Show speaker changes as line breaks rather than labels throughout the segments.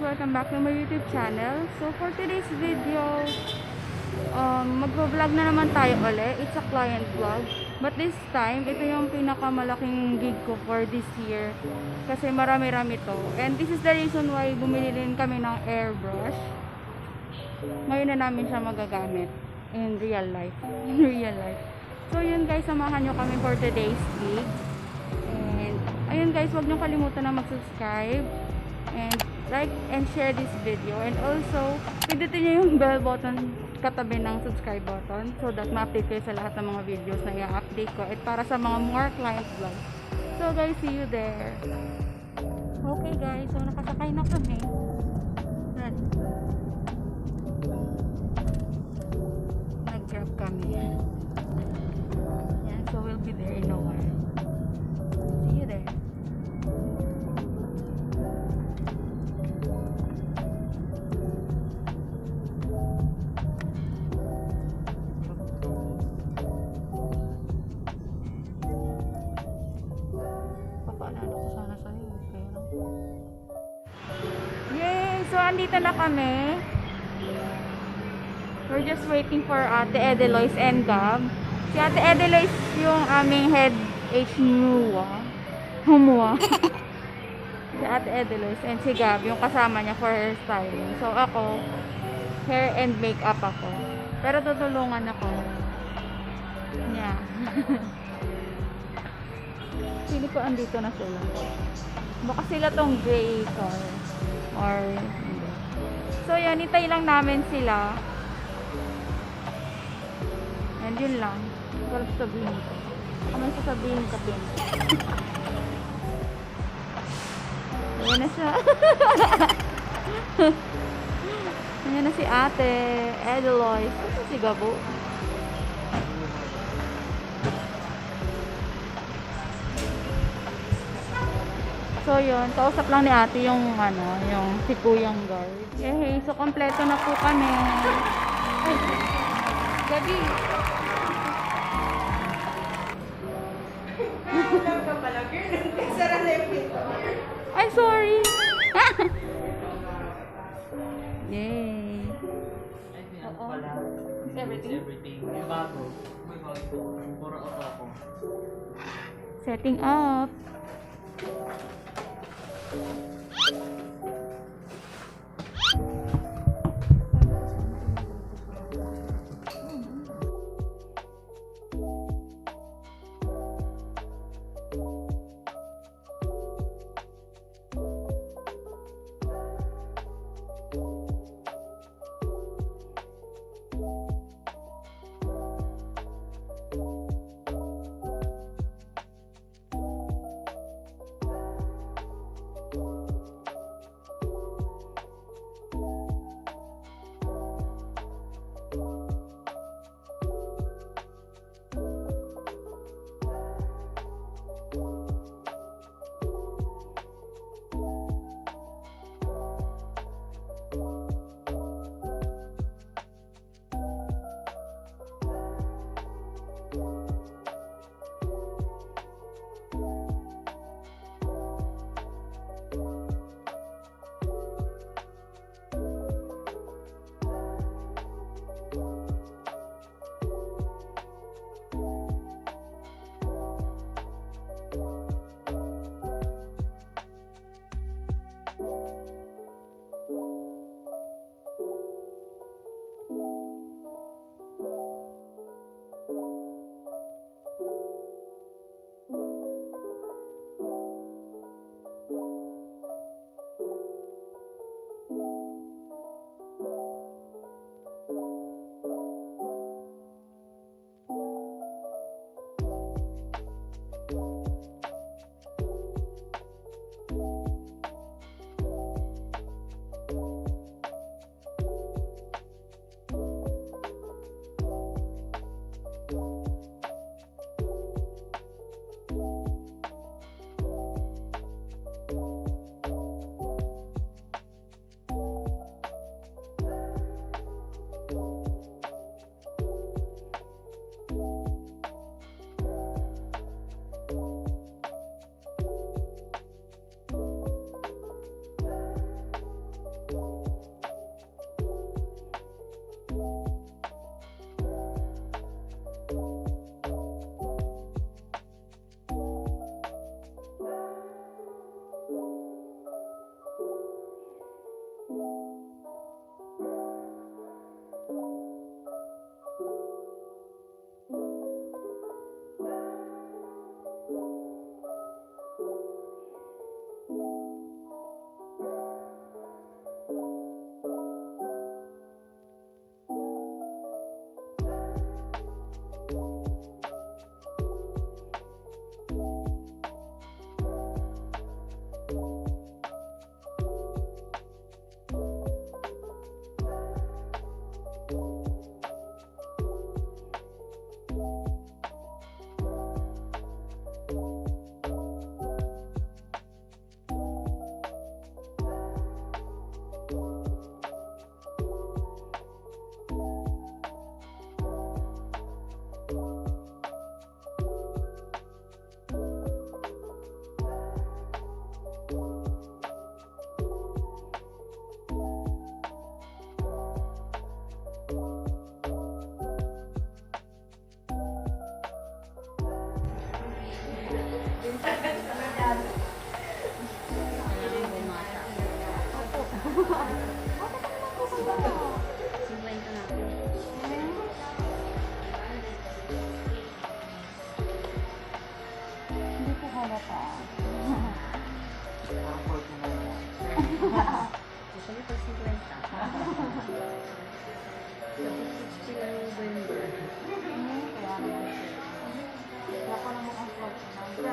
welcome back to my YouTube channel. So for today's video, mag-vlog na naman tayo ulit. It's a client vlog. But this time, ito yung pinakamalaking gig ko for this year. Kasi marami-rami to. And this is the reason why bumili din kami ng airbrush. Ngayon na namin siya magagamit in real life. So yun guys, samahan nyo kami for today's gig. And ayun guys, huwag nyo kalimutan na mag-subscribe and like and share this video, and also pindutin nyo yung bell button katabi ng subscribe button so that ma-update kayo sa lahat ng mga videos na i-update ko at para sa mga more client vlogs. So guys, see you there. Okay guys, so nakasakay na kami. Nag-grab kami. Yeah, so we'll be there in a while. See you there. Yay! So, andito na kami. We're just waiting for Ate Edeloise and GABB. Si Ate Edeloise yung aming head HMUA. Si Ate Edeloise and si GABB yung kasama niya for hairstyling. So, ako, hair and makeup ako. Pero tutulungan ako. Yeah. Pili ko andito na sila. Baka sila tong gray car. Or hindi. So yan, itay lang namin sila. And yun lang. Wala sasabihin ko. May sasabihin ka din. Ayan na siya. Ayan na si Ate Edeloise. Ito si Gabo. So yun, kausap lang ni ate yung yung si Kuyang guard. Okay, so kompleto na po kami. Ay, Gabi.
Wala ka pala, girl. Kasara na yung pinto.
Ay, sorry. Yay. Oo. Everything?
Everything. May bago. May bago. Puro ako.
Setting up. Hindi po halata.
Usually po 50. Sa 60 November.
Kaya naman. Kaya ko naman ang vlog na.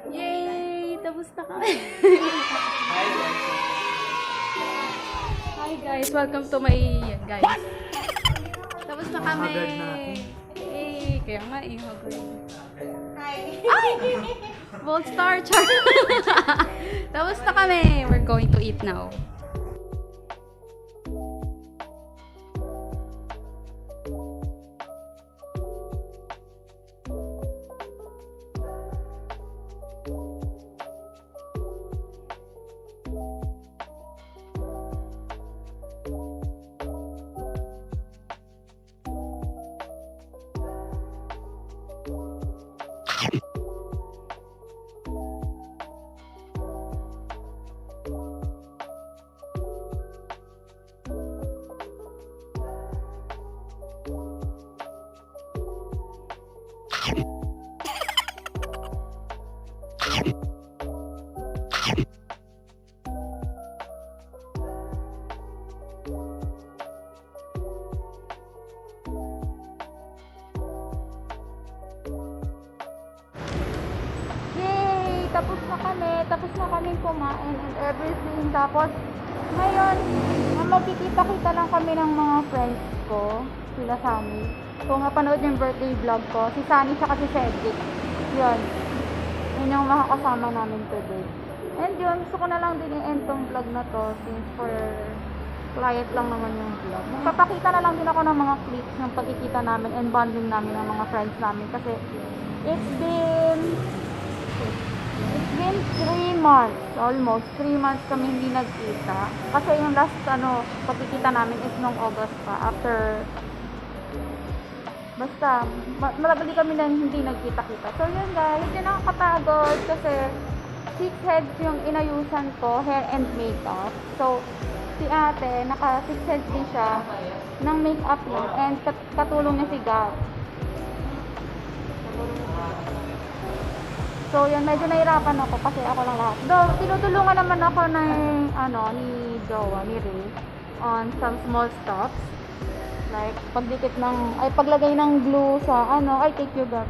Yay! Tapos na kami. Hi guys, welcome to my guys. Tapos na kami. Eh, kaya nga eh, hagod.
Hi.
Ay! Bold Star char. Tapos na kami. We're going to eat now.
tapos na kami kumain and everything. Tapos, ngayon, magkikita-kita lang kami ng mga friends ko, sila Sunny. Kung napanood yung birthday vlog ko, si Sunny siya kasi Cedric. Yun. Yun yung makakasama namin today. And yun, gusto ko na lang din i-end tong vlog na to since for quiet lang naman yung vlog. Magpapakita na lang din ako ng mga clips ng pagkikita namin and bonding namin ng mga friends namin kasi it's been 3 months, almost 3 months kami hindi nagkita. Kasi yung last pagkikita namin is nung August pa, after basta malabali kami na hindi nagkita-kita. So yun guys, yun nakakapagod kasi 6 heads yung inayusan ko, hair and makeup. So si ate, naka 6 heads din siya ng makeup lang and katulong niya si GABB. So yun, medyo nahirapan ako kasi ako lang lahat. Though, tinutulungan naman ako ni Jowa, ni Ray on some small stuff. Like, paglagay ng glue sa take your gun.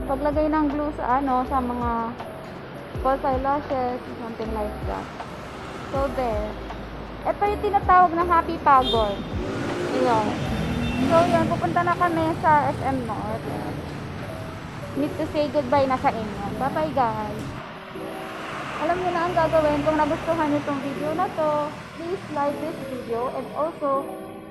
Paglagay ng glue sa sa mga false eyelashes, something like that. So there. Ito yung tinatawag na happy pagod. Ayan. So yan, pupunta na kami sa SM North. Need to say goodbye na sa inyo. Bye bye guys. Alam niyo na ang gagawin kung nagustuhan niyo itong video na to. Please like this video and also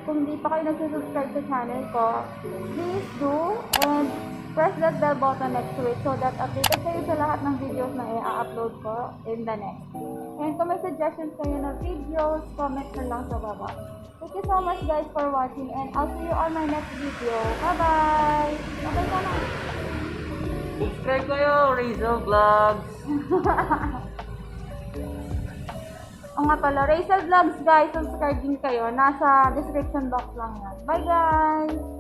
kung hindi pa kayo nagsusubscribe sa channel ko, please do and press that bell button next to it so that updated kayo sa lahat ng videos na i-upload ko in the next. And kung may suggestions kayo na videos, comment na lang sa baba. Thank you so much guys for watching and I'll see you on my next video. Bye bye! Okay ka na.
Subscribe kayo, Razel Vlogs.
O nga pala, Razel Vlogs guys, subscribe din kayo. Nasa description box lang yan. Bye guys!